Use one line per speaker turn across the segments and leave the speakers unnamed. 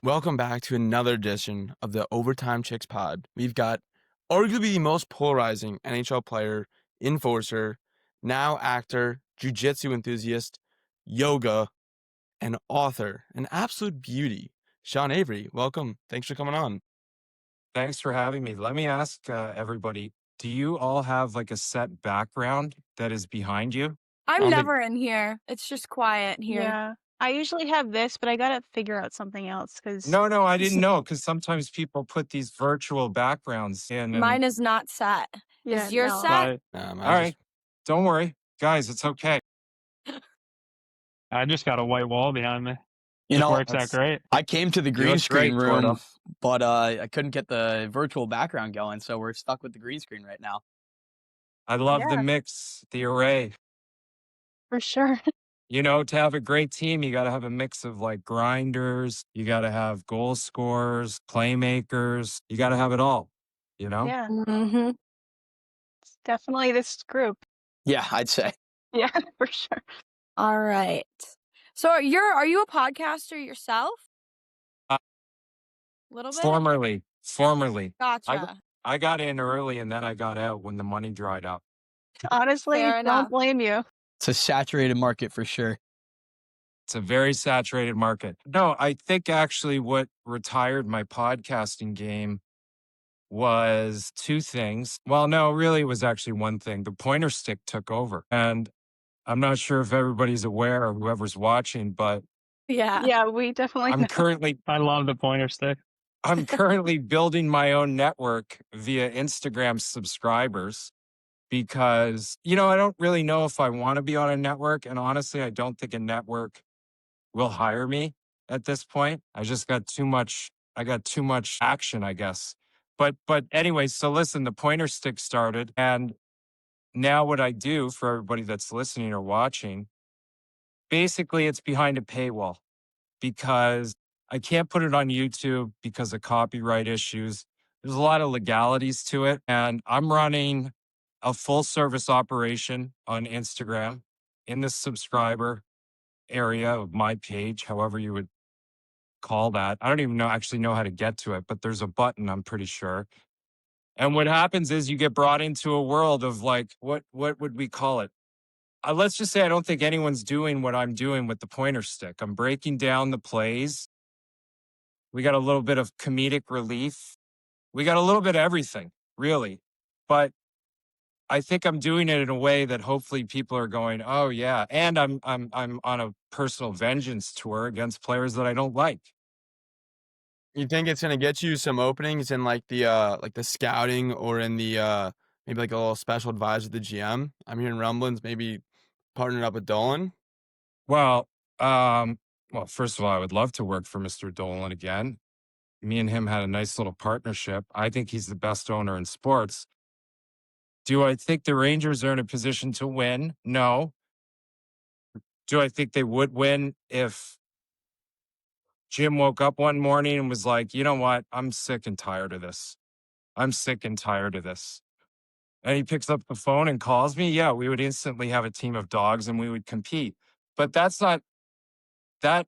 Welcome back to another edition of the Overtime Chicks pod. We've got arguably the most polarizing NHL player, enforcer, now actor, jiu-jitsu enthusiast, yoga, and author, an absolute beauty. Sean Avery, welcome. Thanks for coming on.
Thanks for having me. Let me ask everybody, do you all have like a set background that is behind you?
I'm never in here. It's just quiet here.
Yeah. I usually have this, but I gotta figure out something else because
No, I didn't know because sometimes people put these virtual backgrounds in. And,
Mine is not set.
yeah,
Is yours
no.
set?
all right, don't worry, guys, it's okay.
I just got a white wall behind me.
You
It
know,
works out great.
I came to the
You
green
look
screen
great,
room,
Gordo.
but I couldn't get the virtual background going, so we're stuck with the green screen right now.
I love the
Yeah.
mix, the array.
For sure.
You know, to have a great team, you got to have a mix of like grinders. You got to have goal scorers, playmakers. You got to have it all, you know?
Yeah.
Mm-hmm.
It's definitely this group.
Yeah, I'd say.
Yeah, for sure.
All right. So are you a podcaster yourself?
Uh,
Little bit?
Formerly.
Gotcha.
I got in early and then I got out when the money dried up.
Honestly,
Fair enough.
don't blame you.
It's a saturated market for sure.
It's a very saturated market. No, I think actually what retired my podcasting game was two things. Well, no, really it was actually one thing. The pointer stick took over. And I'm not sure if everybody's aware or whoever's watching, but
Yeah.
Yeah, we definitely
I'm
know.
currently
I love the pointer stick.
I'm currently building my own network via Instagram subscribers because, you know, I don't really know if I want to be on a network. And honestly, I don't think a network will hire me at this point. I got too much action, I guess. But anyway, so listen, the pointer stick started. And now what I do for everybody that's listening or watching, basically it's behind a paywall because I can't put it on YouTube because of copyright issues. There's a lot of legalities to it. And I'm running a full service operation on Instagram in the subscriber area of my page, however you would call that. I don't even actually know how to get to it, but there's a button, I'm pretty sure. And what happens is you get brought into a world of like, what would we call it? Let's just say I don't think anyone's doing what I'm doing with the pointer stick. I'm breaking down the plays. We got a little bit of comedic relief. We got a little bit of everything, really. But I think I'm doing it in a way that hopefully people are going, oh yeah. And I'm on a personal vengeance tour against players that I don't like.
You think it's gonna get you some openings in like the scouting or in the maybe like a little special advisor to the GM? I'm hearing rumblings, maybe partnering up with Dolan.
Well, first of all, I would love to work for Mr. Dolan again. Me and him had a nice little partnership. I think he's the best owner in sports. Do I think the Rangers are in a position to win? No. Do I think they would win if Jim woke up one morning and was like, you know what? I'm sick and tired of this. I'm sick and tired of this. And he picks up the phone and calls me. Yeah, we would instantly have a team of dogs and we would compete. But that's not that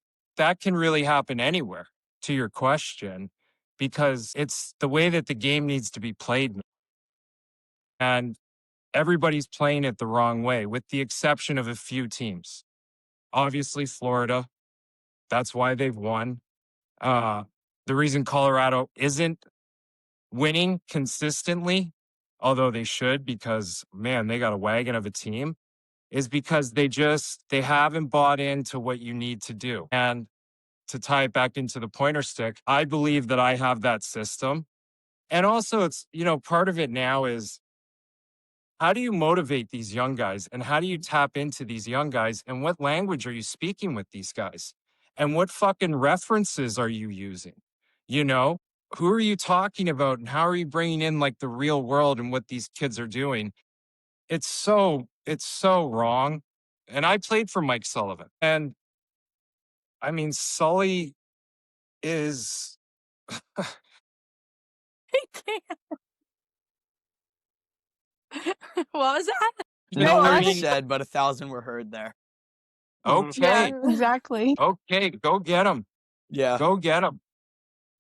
can really happen anywhere, to your question, because it's the way that the game needs to be played. And everybody's playing it the wrong way, with the exception of a few teams. Obviously, Florida, that's why they've won. The reason Colorado isn't winning consistently, although they should, because man, they got a wagon of a team, is because they haven't bought into what you need to do. And to tie it back into the pointer stick, I believe that I have that system. And also it's, you know, part of it now is, how do you motivate these young guys and how do you tap into these young guys and what language are you speaking with these guys? And what fucking references are you using? You know, who are you talking about and how are you bringing in like the real world and what these kids are doing? It's so wrong. And I played for Mike Sullivan. And I mean, Sully is
He can't. What was that?
No
I
words
mean-
said, but 1,000 were heard there.
okay.
Yeah, exactly.
Okay, go get him.
Yeah.
Go get him.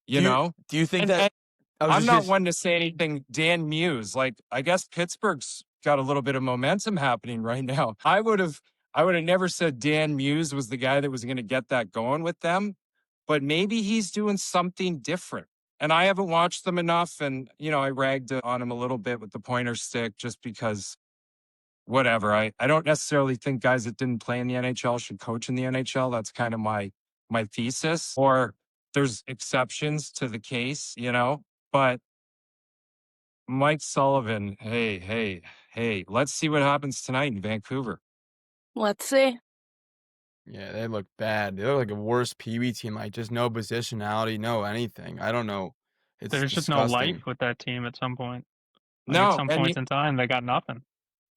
you know?
Do you think
And,
that
and
I was
I'm
just
not
gonna-
one to say anything Dan Muse. Like, I guess Pittsburgh's got a little bit of momentum happening right now. I would have never said Dan Muse was the guy that was going to get that going with them, but maybe he's doing something different. And I haven't watched them enough. And, I ragged on him a little bit with the pointer stick just because whatever. I don't necessarily think guys that didn't play in the NHL should coach in the NHL. That's kind of my thesis. Or there's exceptions to the case, but Mike Sullivan, hey, let's see what happens tonight in Vancouver.
Let's see.
Yeah, they look bad. They look like a worse Pee Wee team, like just no positionality, no anything. I don't know. It's
There's just no
disgusting.
life with that team at some point. Like at
No,
some
and
points in time, they got nothing.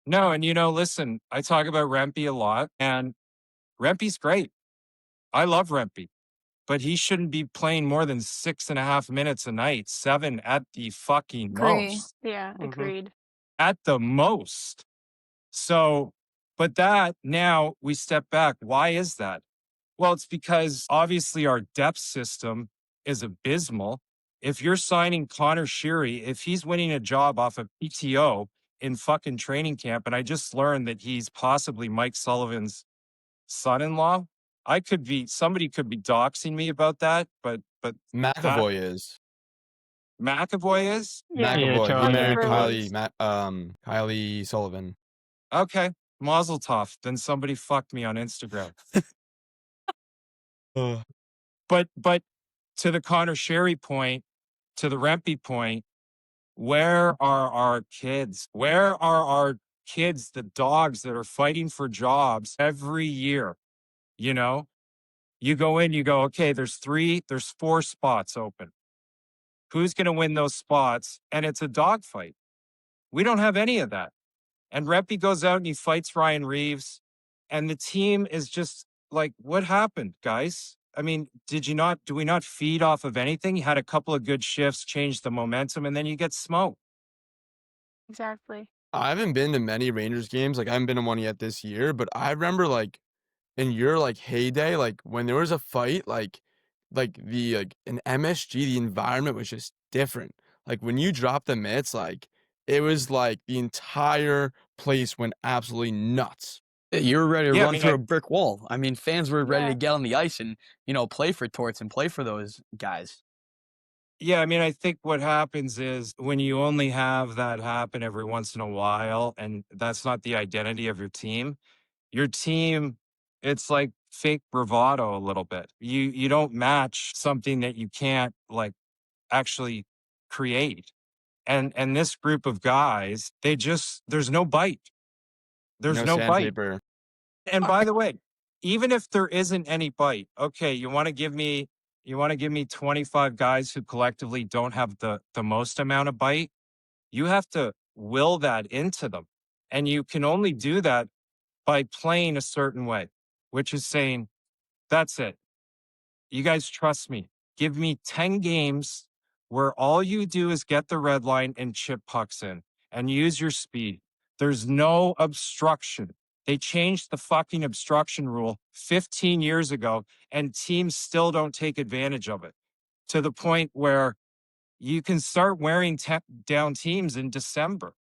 listen, I talk about Rempe a lot, and Rempe's great. I love Rempe, but he shouldn't be playing more than 6.5 minutes a night, 7 at the fucking
Agree.
most.
Yeah,
Mhm.
agreed.
At the most. So, but that now we step back. Why is that? Well, it's because obviously our depth system is abysmal. If you're signing Connor Sheary, if he's winning a job off of PTO in fucking training camp, and I just learned that he's possibly Mike Sullivan's son-in-law, somebody could be doxing me about that, but
McAvoy is.
McAvoy is?
Yeah.
McAvoy. He
Yeah,
married
True
Kylie,
is.
Kylie Sullivan.
Okay. Mazel tov. Then somebody fucked me on Instagram.
Ugh.
But to the Connor Sherry point, to the Rempe point, where are our kids? Where are our kids, the dogs that are fighting for jobs every year? You go in, you go, okay, there's 4 spots open. Who's going to win those spots? And it's a dogfight. We don't have any of that. And Rempe goes out and he fights Ryan Reeves. And the team is just like, what happened, guys? I mean, do we not feed off of anything? You had a couple of good shifts, changed the momentum, and then you get smoked.
Exactly.
I haven't been to many Rangers games. Like I haven't been to one yet this year, but I remember like in your like heyday, like when there was a fight, like in MSG, the environment was just different. Like when you dropped the mitts, like it was like the entire place went absolutely nuts.
You were ready to
Yeah, I
run
mean,
through a brick wall. I mean, fans were ready to
Yeah.
get on the ice and, play for Torts and play for those guys.
I think what happens is when you only have that happen every once in a while, and that's not the identity of your team, it's like fake bravado a little bit. You don't match something that you can't like actually create. And this group of guys, there's no bite. There's
No
no bite.
sandpaper.
And by the way, even if there isn't any bite, okay, you want to give me 25 guys who collectively don't have the most amount of bite, you have to will that into them. And you can only do that by playing a certain way, which is saying, that's it. You guys trust me. Give me 10 games where all you do is get the red line and chip pucks in and use your speed. There's no obstruction. They changed the fucking obstruction rule 15 years ago, and teams still don't take advantage of it to the point where you can start wearing down teams in December.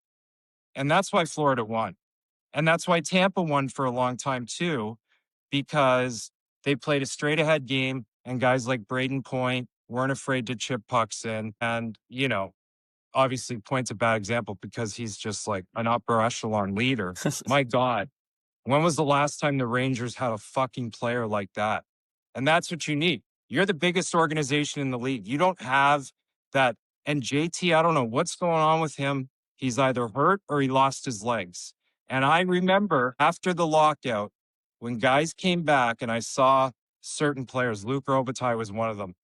And that's why Florida won. And that's why Tampa won for a long time too, because they played a straight ahead game and guys like Braden Point weren't afraid to chip pucks in. And, obviously Point's a bad example because he's just like an upper echelon leader. My God, when was the last time the Rangers had a fucking player like that? And that's what you need. You're the biggest organization in the league. You don't have that. And JT, I don't know what's going on with him. He's either hurt or he lost his legs. And I remember after the lockout, when guys came back and I saw certain players, Luke Robitaille was one of them,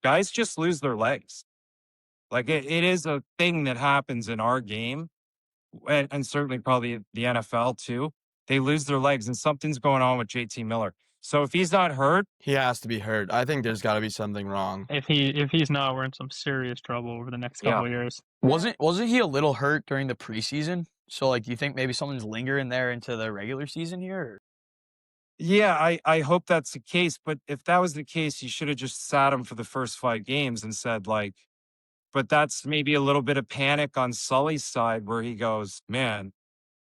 guys just lose their legs. Like it is a thing that happens in our game and certainly probably the NFL too. They lose their legs and something's going on with JT Miller. So if he's not hurt,
He has to be hurt. I think there's got to be something wrong.
If he's not, we're in some serious trouble over the next
Yeah.
couple of years.
Wasn't he a little hurt during the preseason? So, like, do you think maybe something's lingering there into the regular season here? Or?
Yeah, I hope that's the case. But if that was the case, you should have just sat him for the first 5 games and said, like, but that's maybe a little bit of panic on Sully's side where he goes, man,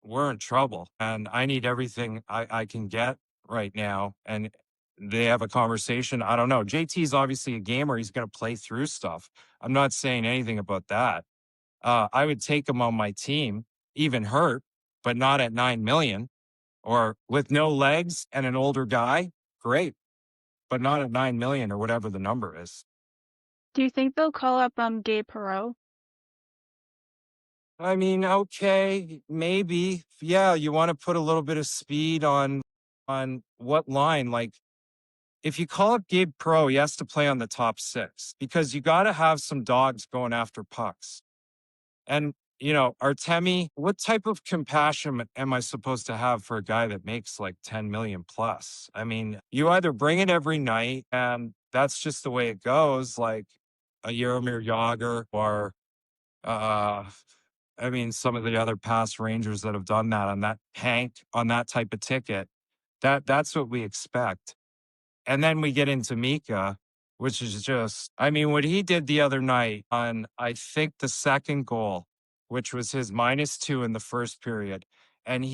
we're in trouble and I need everything I can get right now. And they have a conversation. I don't know. JT's obviously a gamer. He's going to play through stuff. I'm not saying anything about that. I would take him on my team, even hurt, but not at 9 million or with no legs and an older guy. Great, but not at 9 million or whatever the number is.
Do you think they'll call up Gabe Perreault?
I mean, okay, maybe. Yeah, you want to put a little bit of speed on what line? Like if you call up Gabe Pro, he has to play on the top 6 because you got to have some dogs going after pucks. And Artemi, what type of compassion am I supposed to have for a guy that makes like 10 million plus? I mean, you either bring it every night and that's just the way it goes, like a Jaromir Jagr or uh I mean, some of the other past Rangers that have done that on that Hank on that type of ticket, that's what we expect. And then we get into Mika, which is just, I mean, what he did the other night on, I think, the second goal, which was his -2 in the first period. And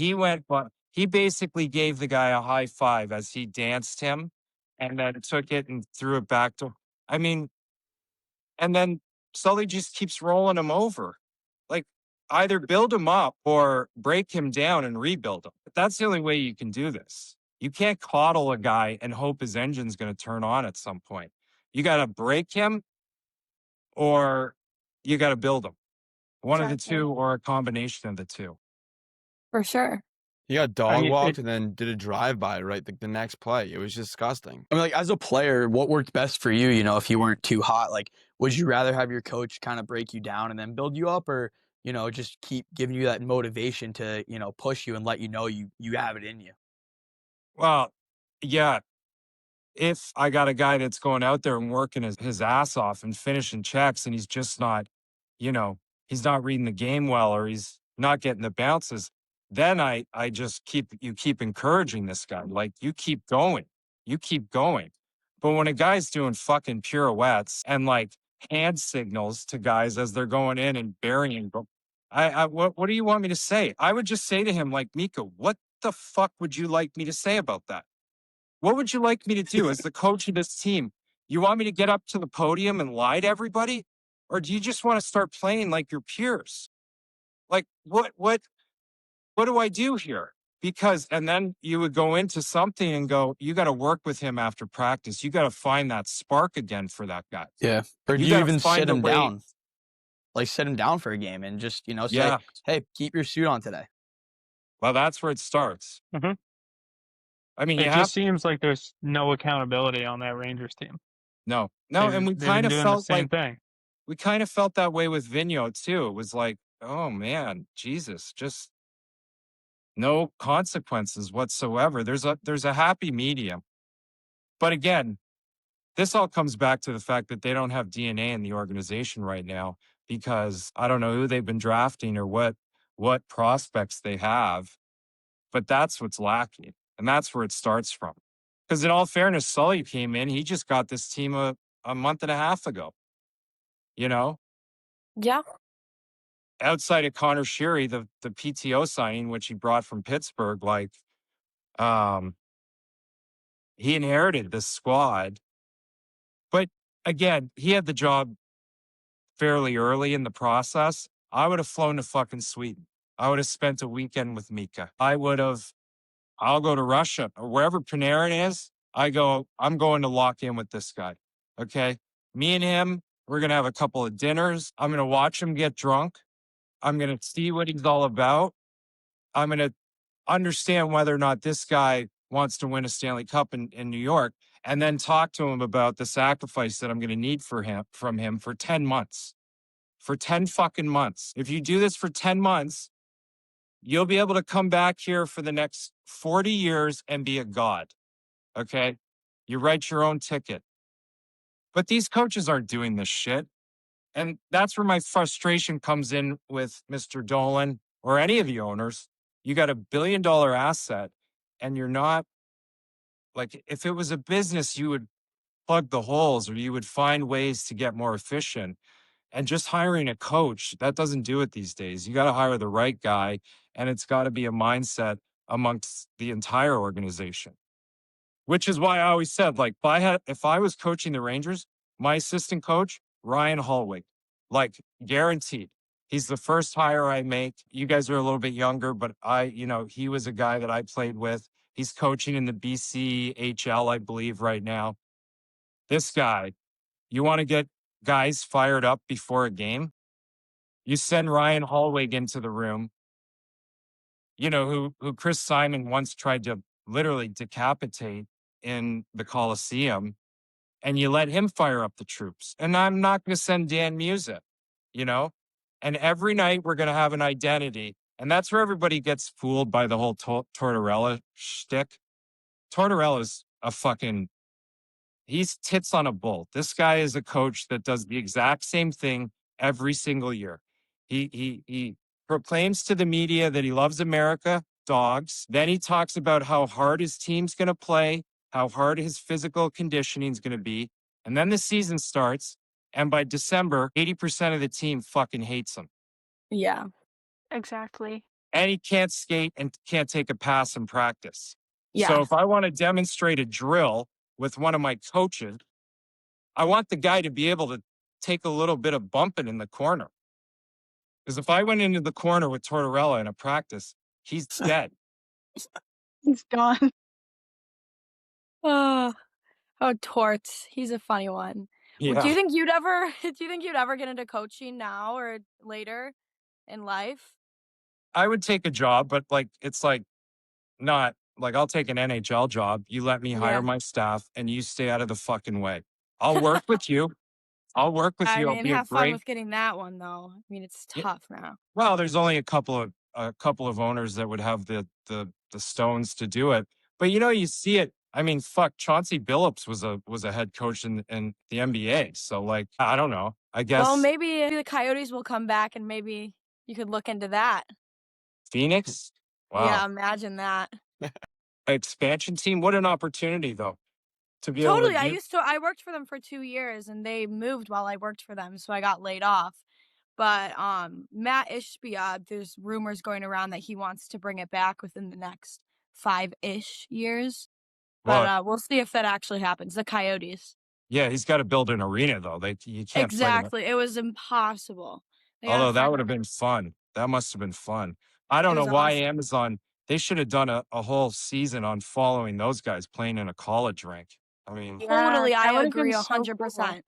but he basically gave the guy a high five as he danced him and then took it and threw it back to, I mean, and then Sully just keeps rolling him over. Like either build him up or break him down and rebuild him. But that's the only way you can do this. You can't coddle a guy and hope his engine's going to turn on at some point. You got to break him or you got to build him. One of the
Exactly.
two or a combination of the two.
For sure.
He got
I
dog
mean,
walked and then did a drive-by, right? The next play. It was disgusting.
I mean, like as a player, what worked best for you? If you weren't too hot, like would you rather have your coach kind of break you down and then build you up, or just keep giving you that motivation to push you and let you know you have it in you?
Well, yeah, if I got a guy that's going out there and working his ass off and finishing checks and he's just not, you know, he's not reading the game well or he's not getting the bounces, then I just keep encouraging this guy. Like you keep going. You keep going. But when a guy's doing fucking pirouettes and like hand signals to guys as they're going in and burying them, what do you want me to say? I would just say to him, like, Mika, what the fuck would you like me to say about that? What would you like me to do as the coach of this team? You want me to get up to the podium and lie to everybody? Or do you just want to start playing like your peers? Like what do I do here? Because and then you would go into something and go, you got to work with him after practice. You got to find that spark again for that guy.
Yeah. Or do
You
you
got to
even
find
sit
the
him
way.
down? Like sit him down for a game and just say,
Yeah.
hey, keep your suit on today.
Well, that's where it starts.
Mhm.
I mean, you
It
have
just seems like there's no accountability on that Rangers team.
no. And we
They've
kind
been
of
doing the
felt
same
like
thing.
we kind of felt that way with Vigneault too. It was like, oh man, Jesus, just no consequences whatsoever. There's a happy medium. But again, this all comes back to the fact that they don't have DNA in the organization right now because I don't know who they've been drafting or what prospects they have, but that's what's lacking. And that's where it starts from. Because in all fairness, Sully came in, he just got this team a month and a half ago. You know,
Yeah.
outside of Connor Sheary, the PTO signing, which he brought from Pittsburgh, like um, he inherited this squad. But again, he had the job fairly early in the process. I would have flown to fucking Sweden. I would have spent a weekend with Mika. I'll go to Russia or wherever Panarin is. I'm going to lock in with this guy. Okay. Me and him, we're going to have a couple of dinners. I'm going to watch him get drunk. I'm going to see what he's all about. I'm going to understand whether or not this guy wants to win a Stanley Cup in New York and then talk to him about the sacrifice that I'm going to need from him for 10 months. For 10 fucking months. If you do this for 10 months, you'll be able to come back here for the next 40 years and be a god. Okay? You write your own ticket. But these coaches aren't doing this shit. And that's where my frustration comes in with Mr. Dolan or any of the owners. You got $1 billion asset and you're not Like if it was a business, you would plug the holes or you would find ways to get more efficient. And just hiring a coach, that doesn't do it these days. You got to hire the right guy, and it's got to be a mindset amongst the entire organization. Which is why I always said, like, if I was coaching the Rangers, my assistant coach, Ryan Hallwig, like guaranteed. He's the first hire I make. You guys are a little bit younger, but he was a guy that I played with. He's coaching in the BCHL, I believe, right now. This guy, you want to get guys fired up before a game? You send Ryan Hallwig into the room, who Chris Simon once tried to literally decapitate in the Coliseum, and you let him fire up the troops. And I'm not going to send Dan Musa, you know? And every night we're going to have an identity. And that's where everybody gets fooled by the whole Tortorella shtick. Tortorella's he's tits on a bull. This guy is a coach that does the exact same thing every single year. He proclaims to the media that he loves America, dogs. Then he talks about how hard his team's going to play, how hard his physical conditioning is going to be. And then the season starts. And by December, 80% of the team fucking hates him.
Yeah.
Exactly.
And he can't skate and can't take a pass in practice.
Yeah.
So if I want to demonstrate a drill with one of my coaches, I want the guy to be able to take a little bit of bumping in the corner. Because if I went into the corner with Tortorella in a practice, he's dead.
He's gone.
Oh, Torts. He's a funny one.
Yeah.
Do you think you'd ever get into coaching now or later in life?
I would take a job, but it's not like I'll take an NHL job. You let me hire
Yeah.
my staff and you stay out of the fucking way. I'll work with you. I'll work with
I
you. I'll
mean,
be a
have fun
great.
with getting that one though. I mean, it's
Yeah.
tough now.
Well, there's only a couple of owners that would have the stones to do it. But you see it. I mean, fuck, Chauncey Billups was a head coach in the NBA. So I don't know. I guess
Well, maybe the Coyotes will come back and maybe you could look into that.
Phoenix. Wow.
Yeah, imagine that.
Expansion team. What an opportunity though. To be
Totally.
able to
I worked for them for 2 years and they moved while I worked for them, so I got laid off. But Matt Ishbia, there's rumors going around that he wants to bring it back within the next 5-ish years. But we'll see if that actually happens. The Coyotes.
Yeah, he's got to build an arena though. You can't
Exactly. It was impossible.
Although that would have been fun. That must have been fun. I don't know why
awesome.
Amazon, they should have done a whole season on following those guys playing in a college rink. I mean,
Totally,
Yeah,
I
that would've been
agree
so
100%.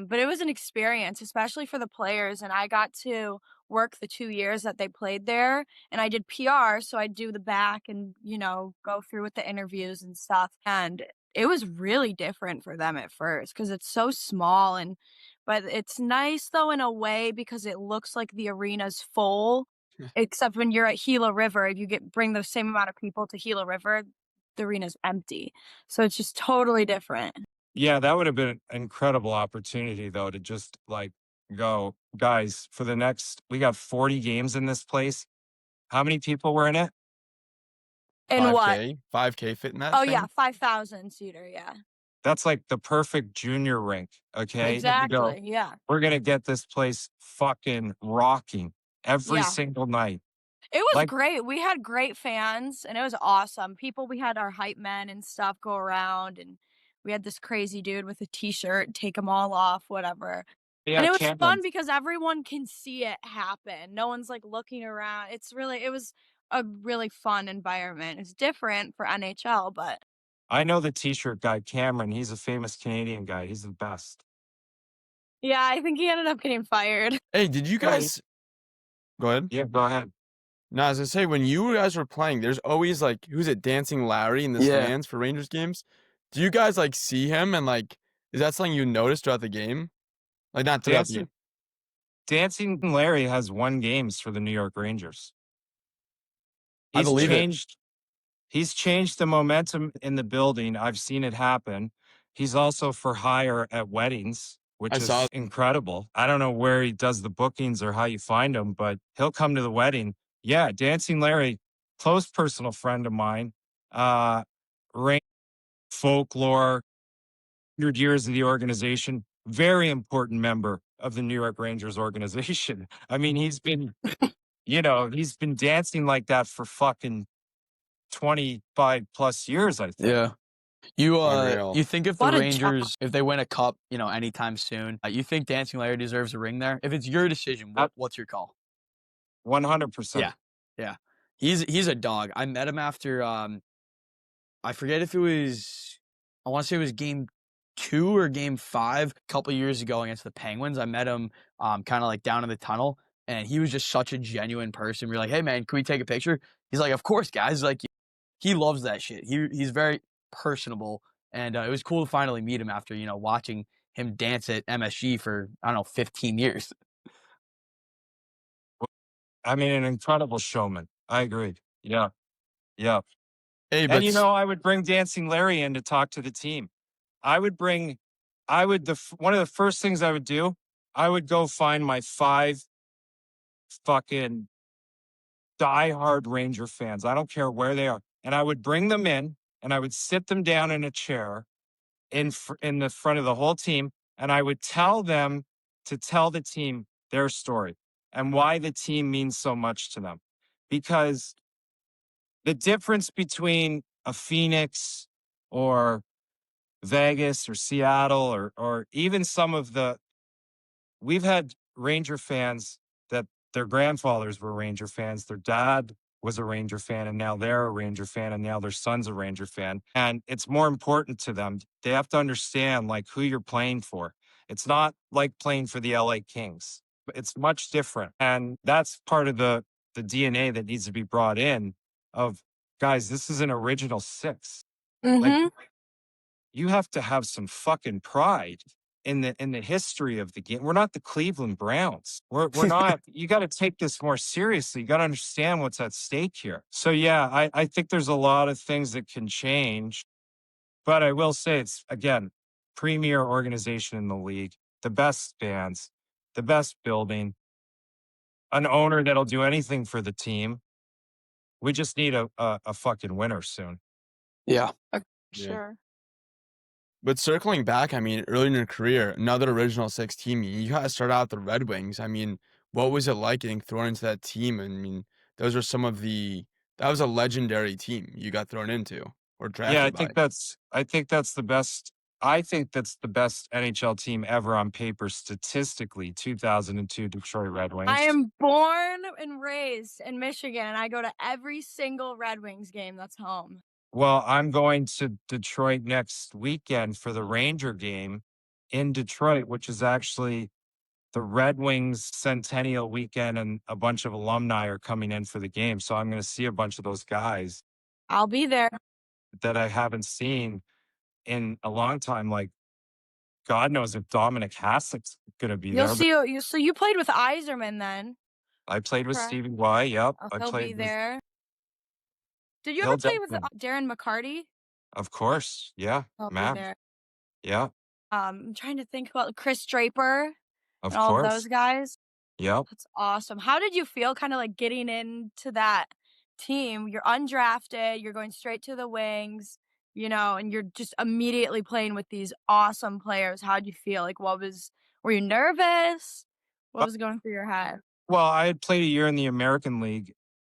But it was an experience, especially for the players, and I got to work the 2 years that they played there, and I did PR, so I'd do the back and, go through with the interviews and stuff, and it was really different for them at first because it's so small but it's nice though in a way because it looks like the arena's full, except when you're at Gila River, if you bring the same amount of people to Gila River, the arena's empty. So it's just totally different.
yeah, that would have been an incredible opportunity though to just go, guys, we got 40 games in this place. How many people were in it?
And what?
5K fit in that
Oh
thing?
yeah, 5,000 seater, yeah.
That's like the perfect junior rink. Okay.
Exactly, yeah.
We're going to get this place fucking rocking every
Yeah.
single night.
It was great. We had great fans and it was awesome. We had our hype men and stuff go around and we had this crazy dude with a t-shirt, take them all off, whatever.
Yeah,
And it was
Cameron.
fun because everyone can see it happen. No one's looking around. It was a really fun environment. It's different for NHL, but
I know the t-shirt guy, Cameron. He's a famous Canadian guy. He's the best.
yeah, I think he ended up getting fired.
Hey, did you guys go ahead?
Yeah, go ahead.
No, as I say, when you guys were playing, there's always who's it, Dancing Larry in the
Yeah.
stands for Rangers games. Do you guys see him and is that something you notice throughout the game? Not throughout the game.
Dancing Larry has won games for the New York Rangers.
I believe it.
He's changed the momentum in the building. I've seen it happen. He's also for hire at weddings, which is incredible. I don't know where he does the bookings or how you find him, but he'll come to the wedding. Yeah, Dancing Larry, close personal friend of mine. folklore, 100 years of the organization, very important member of the New York Rangers organization. I mean, he's been, he's been dancing like that for fucking 25 plus years, I think.
Yeah. You
Unreal.
you think if the
What a job.
Rangers, if they win a cup, anytime soon, you think Dancing Larry deserves a ring there? If it's your decision, what's your call?
100%.
Yeah. Yeah. He's a dog. I met him after I forget if it was, I want to say it was game 2 or game 5 a couple years ago against the Penguins. I met him kind of like down in the tunnel, and he was just such a genuine person. We are like, "Hey man, can we take a picture?" He's like, "Of course, guys." Like, he loves that shit. He's very personable, and it was cool to finally meet him after watching him dance at MSG for, I don't know, 15 years.
I mean, an incredible showman. I agree. Yeah. Yeah.
Hey,
And,
but
I would bring Dancing Larry in to talk to the team. I would bring, one of the first things I would do, I would go find my 5 fucking diehard Ranger fans. I don't care where they are. And I would bring them in and I would sit them down in a chair in the front of the whole team. And I would tell them to tell the team their story and why the team means so much to them. Because the difference between a Phoenix or Vegas or Seattle or even some of we've had Ranger fans that their grandfathers were Ranger fans, their dad was a Ranger fan, and now they're a Ranger fan, and now their son's a Ranger fan. And it's more important to them. They have to understand like who you're playing for. It's not like playing for the LA Kings. It's much different. And that's part of the DNA that needs to be brought in of guys, this is an original 6. Like
Mm-hmm.
you have to have some fucking pride in the history of the game. We're not the Cleveland Browns. We're not. You got to take this more seriously. You got to understand what's at stake here. So yeah, I think there's a lot of things that can change, but I will say it's again premier organization in the league, the best fans, the best building, an owner that'll do anything for the team. We just need a fucking winner soon.
yeah.
Yeah.
Sure.
But circling back, I mean, early in your career, another original 6 team, you guys started out the Red Wings. I mean, what was it like getting thrown into that team? I mean, those were that was a legendary team you got thrown into or
Yeah,
drafted by.
I think that's the best. I think that's the best NHL team ever on paper statistically. 2002 Detroit Red Wings.
I am born and raised in Michigan, and I go to every single Red Wings game that's home.
Well, I'm going to Detroit next weekend for the Ranger game in Detroit, which is actually the Red Wings centennial weekend, and a bunch of alumni are coming in for the game. So I'm going to see a bunch of those guys
I'll be there.
that I haven't seen in a long time. Like, God knows if Dominic Hasek's going to be
You'll
there.
see. So you played with Iserman then?
I played with
Correct.
Stevie Y. Yep.
Oh,
I
he'll
played
be
with,
there. Did you
he'll
ever play with
definitely,
Darren McCarty?
of course. Yeah.
He'll be
Mav.
there.
Yeah.
I'm trying to think about Chris Draper
Of
and all of
course.
those guys.
Yep.
That's awesome. How did you feel kind of like getting into that team? You're undrafted, you're going straight to the Wings, and you're just immediately playing with these awesome players. How'd you feel? Like, were you nervous? What was going through your head?
Well, I had played a year in the American League.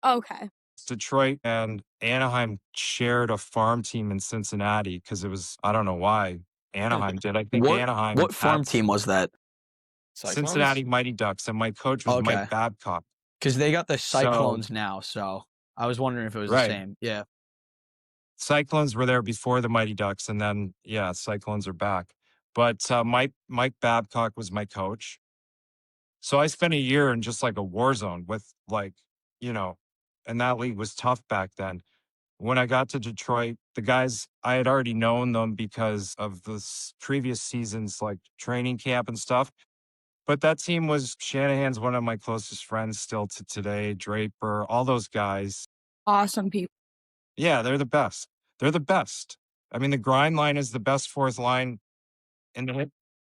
Okay.
Detroit and Anaheim shared a farm team in Cincinnati because it was, I don't know why Anaheim did. I think Anaheim
What farm
had
team was that?
Cyclones?
Cincinnati Mighty Ducks, and my coach was
Okay.
Mike Babcock.
Because they got the
So,
Cyclones now, so I was wondering if it was the
right.
same. Yeah.
Cyclones were there before the Mighty Ducks, and then, yeah, Cyclones are back. But Mike Babcock was my coach. So I spent a year in just like a war zone with and that league was tough back then. When I got to Detroit, the guys, I had already known them because of the previous season's like training camp and stuff. But that team was Shanahan's one of my closest friends still to today, Draper, all those guys.
Awesome people.
Yeah, they're the best. They're the best. I mean, the grind line is the best 4th line in the
Did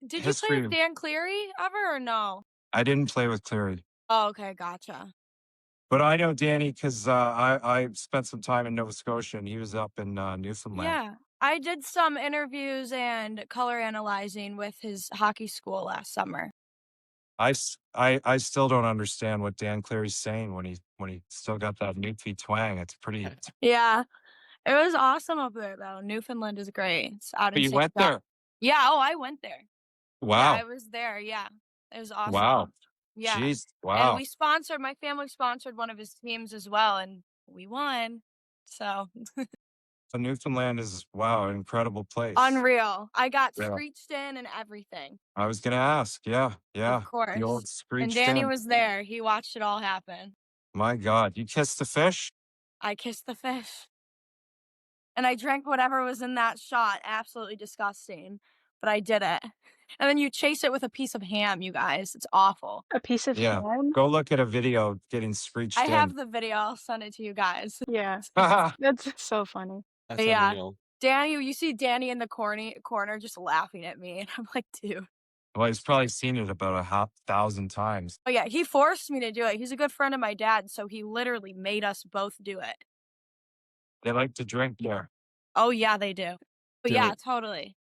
you play
history.
with Dan Cleary ever or no?
I didn't play with Cleary.
Oh, okay, gotcha.
But I know Danny because I spent some time in Nova Scotia and he was up in Newfoundland.
Yeah. I did some interviews and color analyzing with his hockey school last summer.
I still don't understand what Dan Cleary's saying when he still got that Newfie twang. It's pretty.
Yeah. It was awesome up there though. Newfoundland is great. It's out
But
in
you
St.
went
John.
there.
Yeah, oh, I went there. Yeah, I
Wow.
was there. Yeah. It was awesome.
Wow.
Yeah.
Jeez.
And
Wow.
my family sponsored one of his teams as well, and we won. So
So Newfoundland is wow, an incredible place.
unreal. I got
Yeah.
screeched in and everything.
I was gonna ask. Yeah.
Of
Yeah. The
course.
old
And
screeched
Danny
in.
was there. He watched it all happen.
My God. You kissed the fish?
I kissed the fish. And I drank whatever was in that shot. Absolutely disgusting. But I did it. And then you chase it with a piece of ham, you guys. It's awful.
A piece of
Yeah.
ham?
Go look at a video of getting screeched
I
in.
have the video. I'll send it to you guys.
Yeah. That's so funny.
That's
Yeah.
unreal.
Danny, you see Danny in the corner just laughing at me. And I'm like, dude.
Well, he's probably seen it about 1,000 times.
Oh, yeah. He forced me to do it. He's a good friend of my dad. So he literally made us both do it.
They like to drink there.
Oh, yeah, they do. But
Do
yeah,
it.
totally.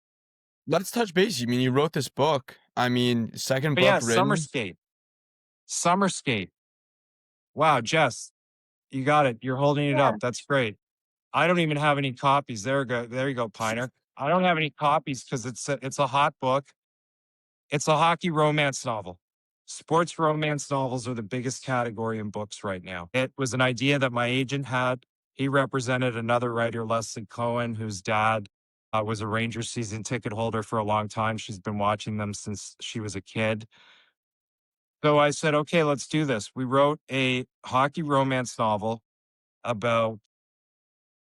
Let's touch base. I mean, you wrote this book. I mean, second
But
book
yeah,
written.
summer skate. Summer skate. Wow, Jess, you got it. You're holding it
Yeah.
up. That's great. I don't even have any copies. There you go, Piner. I don't have any copies because it's a hot book. It's a hockey romance novel. Sports romance novels are the biggest category in books right now. It was an idea that my agent had. He represented another writer, Leslie Cohen, whose dad was a Rangers season ticket holder for a long time. She's been watching them since she was a kid. So I said, okay, let's do this. We wrote a hockey romance novel about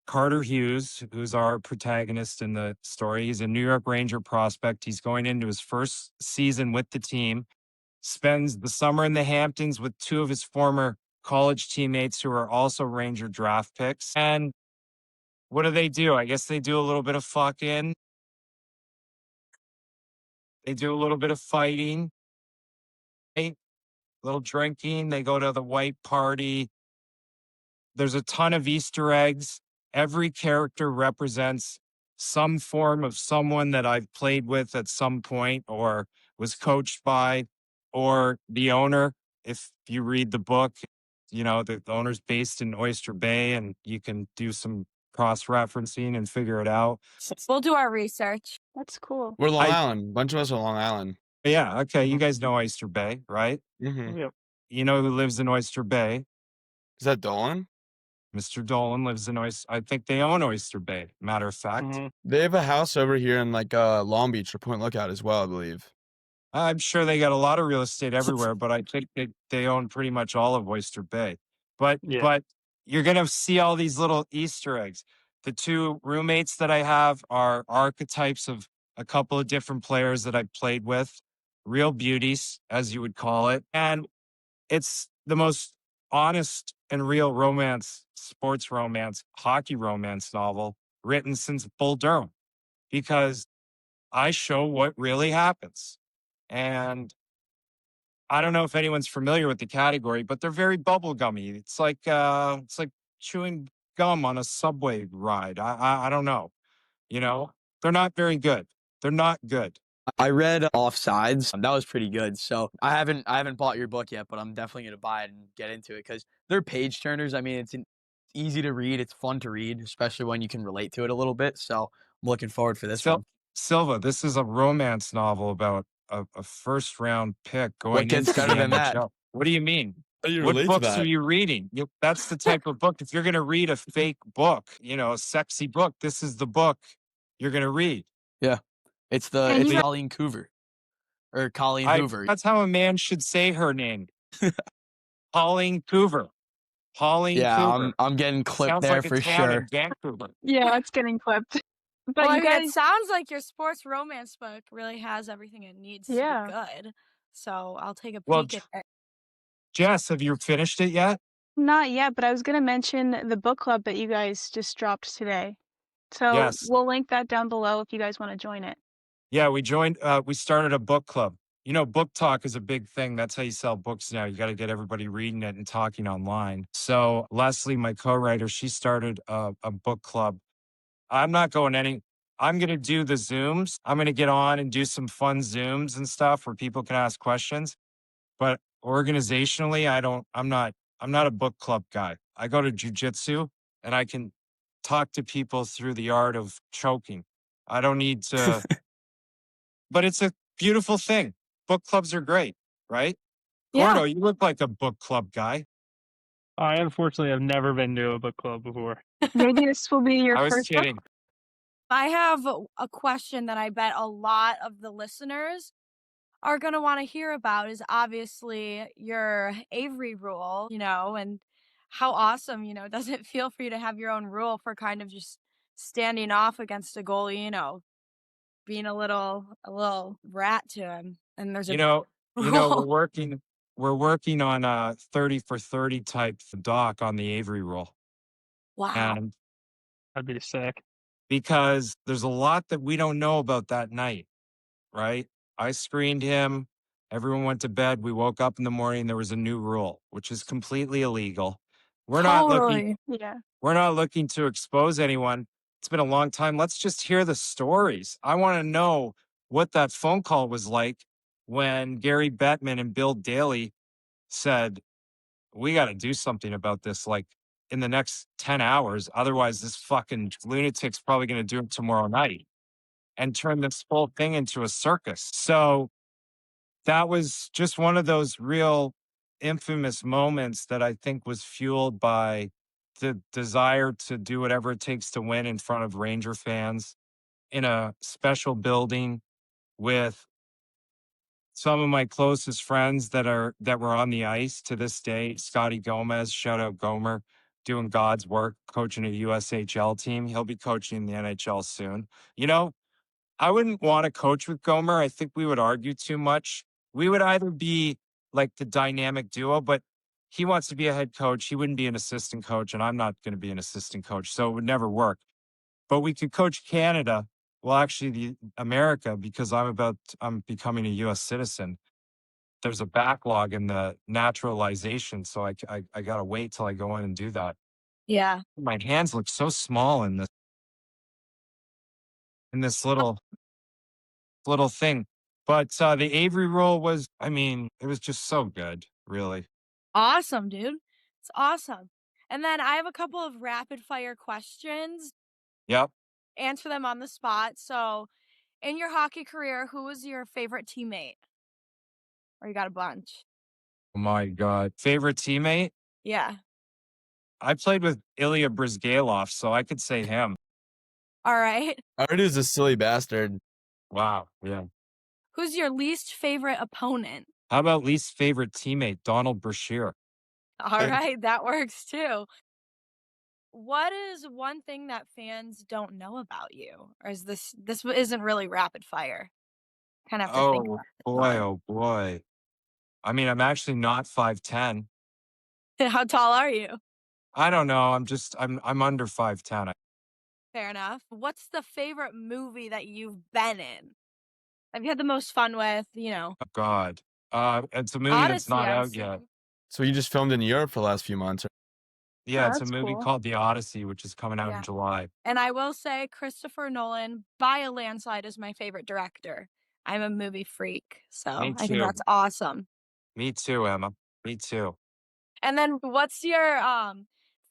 Carter Hughes, who's our protagonist in the story. He's a New York Ranger prospect. He's going into his first season with the team, spends the summer in the Hamptons with two of his former college teammates who are also Ranger draft picks. And what do? I guess they do a little bit of fucking. They do a little bit of fighting, a little drinking. They go to the white party. There's a ton of Easter eggs. Every character represents some form of someone that I've played with at some point or was coached by, or the owner. If you read the book, you know, the owner's based in Oyster Bay and you can do some cross referencing and figure it out.
We'll do our research.
That's cool.
We're Long Island. A bunch of us are Long Island.
Yeah. Okay. You guys know Oyster Bay, right?
Mm-hmm.
Yep.
You know who lives in Oyster Bay?
Is that Dolan?
Mr. Dolan lives in Oyster. I think they own Oyster Bay. Matter of fact.
Mhm.
They have a house over here in like Long Beach or Point Lookout as well, I believe.
I'm sure they got a lot of real estate everywhere, but I think they own pretty much all of Oyster Bay. But you're gonna see all these little Easter eggs. The two roommates that I have are archetypes of a couple of different players that I've played with, real beauties, as you would call it. And it's the most honest and real romance, sports romance, hockey romance novel written since Bull Durham, because I show what really happens. And I don't know if anyone's familiar with the category, but they're very bubblegummy. It's like chewing gum on a subway ride. I don't know. You know, they're not very good. They're not good.
I read Offsides. That was pretty good. So I haven't bought your book yet, but I'm definitely gonna buy it and get into it because they're page turners. I mean, it's easy to read. It's fun to read, especially when you can relate to it a little bit. So I'm looking forward for this one.
Silva, this is a romance novel about a first round pick going
What gets
into
better
the
than that?
NHL. What do you mean?
How do you
What
relate to
books
that?
are you reading? That's the type of book. If you're going to read a fake book, you know, a sexy book, this is the book you're going to read.
Yeah, it's Colleen Hoover or Colleen Hoover.
That's how a man should say her name. Pauline Hoover. Pauline Hoover.
I'm getting clipped
Sounds
there
like
for
a town
sure.
in Vancouver.
Yeah, it's getting clipped. But
Well, I
you
mean,
guys,
it sounds like your sports romance book really has everything it needs to
Yeah.
be good. So I'll take a
Well,
peek at it.
Jess, have you finished it yet?
not yet, but I was gonna mention the book club that you guys just dropped today. So
Yes.
we'll link that down below if you guys want to join it.
Yeah, we started a book club. book talk is a big thing. That's how you sell books now. You got to get everybody reading it and talking online. So Leslie, my co-writer, she started a book club. I'm not going any. I'm going to do the Zooms. I'm going to get on and do some fun Zooms and stuff where people can ask questions. But organizationally, I'm not a book club guy. I go to jujitsu and I can talk to people through the art of choking. I don't need to, but it's a beautiful thing. Book clubs are great, right?
Yeah.
Gordo, you look like a book club guy.
I unfortunately have never been to a book club before.
Maybe this will be your
I was
first book.
kidding.
I have a question that I bet a lot of the listeners are going to want to hear about is obviously your Avery rule, and how awesome, does it feel for you to have your own rule for kind of just standing off against a goalie, being a little rat to him. And there's
You
a
know, we're
rule.
working on a 30 for 30 type doc on the Avery rule.
Wow.
And
That'd be sick.
because there's a lot that we don't know about that night, right? I screened him. Everyone went to bed. We woke up in the morning. There was a new rule, which is completely illegal. We're not looking,
Totally.
Yeah.
we're not looking to expose anyone. It's been a long time. Let's just hear the stories. I want to know what that phone call was like when Gary Bettman and Bill Daly said, we got to do something about this like in the next 10 hours. Otherwise, this fucking lunatic's probably going to do it tomorrow night and turn this whole thing into a circus. So that was just one of those real infamous moments that I think was fueled by the desire to do whatever it takes to win in front of Ranger fans in a special building with some of my closest friends that were on the ice to this day. Scotty Gomez, shout out Gomer, doing God's work, coaching a USHL team. He'll be coaching in the NHL soon. I wouldn't want to coach with Gomer. I think we would argue too much. We would either be like the dynamic duo, but he wants to be a head coach. He wouldn't be an assistant coach, and I'm not going to be an assistant coach. So it would never work. But we could coach Canada. Well, actually, the America, because I'm becoming a US citizen. There's a backlog in the naturalization. So I got to wait till I go in and do that.
Yeah.
My hands look so small in this little thing. But the Avery rule was, I mean, it was just so good, really.
Awesome, dude. It's awesome. And then I have a couple of rapid fire questions.
Yep.
Answer them on the spot. So, in your hockey career, who was your favorite teammate? Or you got a bunch?
Oh my God. Favorite teammate?
Yeah.
I played with Ilya Brizgalov, so I could say him.
All right.
Ardu's a silly bastard.
Wow. Yeah.
Who's your least favorite opponent?
How about least favorite teammate? Donald Brashear.
All right, that works too. What is one thing that fans don't know about you? Or is this isn't really rapid fire? Kind of have to think
Oh
about
boy.
this
Oh boy. I mean, I'm actually not 5'10".
one. How tall are you?
I don't know. I'm under 5'10".
Fair enough. What's the favorite movie that you've been in? Have you had the most fun with,
Oh God. It's a movie that's
Odyssey,
not
I'm
out yet.
assuming.
So you just filmed in Europe for the last few months.
Yeah,
Oh,
it's a
that's
movie
cool.
called The Odyssey, which is coming out
Yeah.
in July.
And I will say Christopher Nolan, by a landslide, is my favorite director. I'm a movie freak, so
Me
I think
too.
that's awesome.
Me too, Emma. Me too.
And then what's your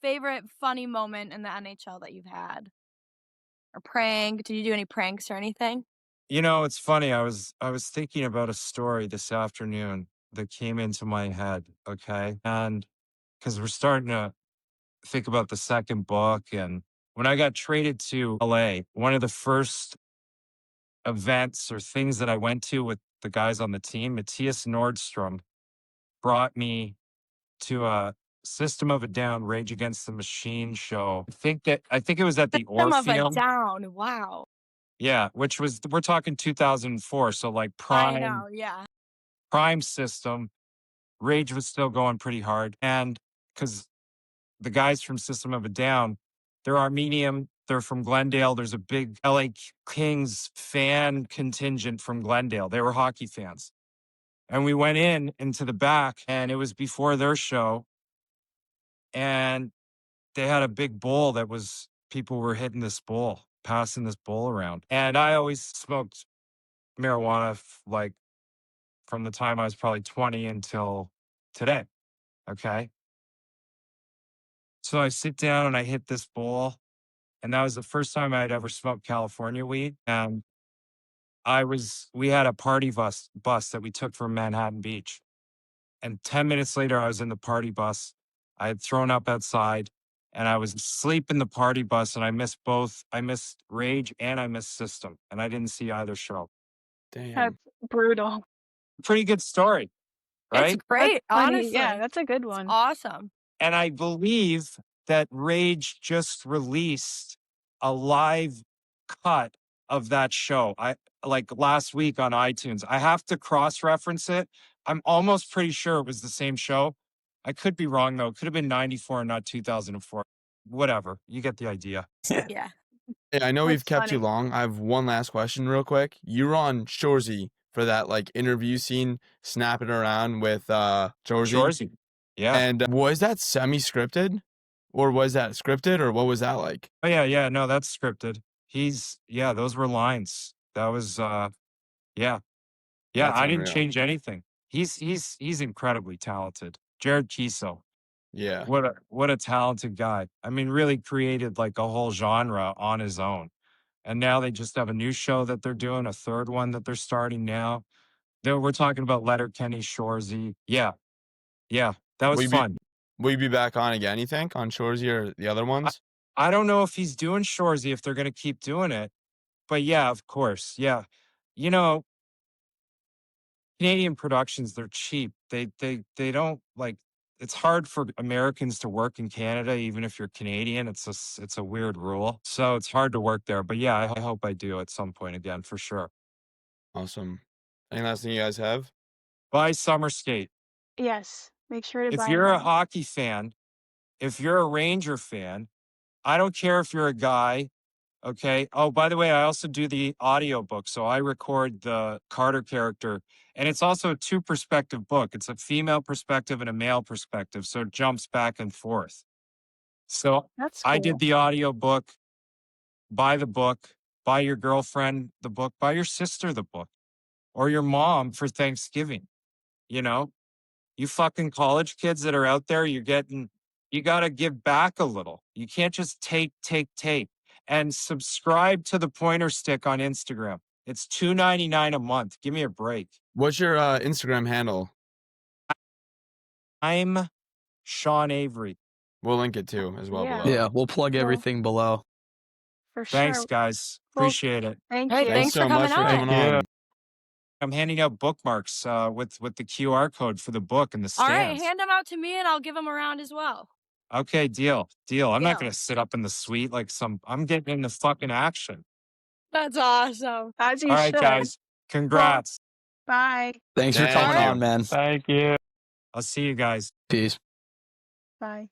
favorite funny moment in the NHL that you've had? Or prank? Did you do any pranks or anything?
It's funny. I was thinking about a story this afternoon that came into my head, okay? And because we're starting to think about the second book, and when I got traded to LA, one of the first events or things that I went to with the guys on the team, Matthias Nordstrom brought me to a System of a Down Rage Against the Machine show. I think it was at the
System of a
Orpheum.
Down. Wow.
Yeah, which was we're talking 2004, so like
I
prime
know. Yeah.
prime system. Rage was still going pretty hard. And because the guys from System of a Down, they're Armenian, they're from Glendale. There's a big LA Kings fan contingent from Glendale. They were hockey fans. And we went into the back, and it was before their show. And they had a big bowl that was, people were hitting this bowl, passing this bowl around. And I always smoked marijuana like from the time I was probably 20 until today. Okay. So I sit down and I hit this bowl. And that was the first time I'd ever smoked California weed. And we had a party bus that we took from Manhattan Beach. And 10 minutes later, I was in the party bus. I had thrown up outside and I was asleep in the party bus, and I missed both. I missed Rage and I missed System, and I didn't see either show.
Damn.
That's brutal.
Pretty good story, right?
It's great,
Funny.
honestly.
Yeah, that's a good
It's
one.
awesome.
And I believe that Rage just released a live cut of that show. Like last week on iTunes. I have to cross-reference it. I'm almost pretty sure it was the same show. I could be wrong though. It could have been 94 and not 2004. Whatever. You get the idea.
Yeah.
Hey, I know we've
That's
kept you
funny.
long. I have one last question real quick. You were on Shorzy for that like interview scene, snapping around with Shorzy.
Shorzy. Yeah.
And was that semi-scripted? Or was that scripted, or what was that like?
Oh yeah. No, that's scripted. Those were lines. That was yeah. Yeah,
That's
I didn't
unreal.
change anything. He's incredibly talented. Jared Kiso.
Yeah.
What a talented guy. I mean, really created like a whole genre on his own. And now they just have a new show that they're doing, a third one that they're starting now. We're talking about Letterkenny, Shorzy. Yeah. That was fun.
Will you be back on again, you think, on Shorzy or the other ones?
I don't know if he's doing Shorzy, if they're going to keep doing it. But yeah, of course. Yeah. You know, Canadian productions, they're cheap. They don't like, it's hard for Americans to work in Canada, even if you're Canadian. It's a weird rule. So it's hard to work there. But yeah, I hope I do at some point again, for sure.
Awesome. Any last thing you guys have?
Buy Summer Skate.
Yes. Make sure to
If
buy
you're a
that.
hockey fan, if you're a Ranger fan, I don't care if you're a guy. Okay. Oh, by the way, I also do the audiobook. So I record the Carter character, and it's also a two perspective book. It's a female perspective and a male perspective. So it jumps back and forth. So
That's
I
cool.
did the audiobook. Buy the book, buy your girlfriend the book, buy your sister the book, or your mom for Thanksgiving. You know, you fucking college kids that are out there, you got to give back a little. You can't just take. And subscribe to the Pointer Stick on Instagram. It's $2.99 a month. Give me a break.
What's your Instagram handle?
I'm Sean Avery.
We'll link it too as well
Yeah.
below.
Yeah, we'll plug
Well,
everything below.
For sure.
Thanks, guys.
Well,
Appreciate it.
Thank
Hey,
you.
thanks
so
for
much
coming
for
on.
coming on.
I'm handing out bookmarks with the QR code for the book and the
All
stands.
right, hand them out to me and I'll give them around as well.
Okay, deal. I'm not
Deal.
going to sit up in the suite like I'm getting into fucking action.
That's awesome.
As you
All right,
should.
guys. Congrats.
Bye.
Thanks for
Thank
coming
you.
on, man.
Thank you.
I'll see you guys.
Peace.
Bye.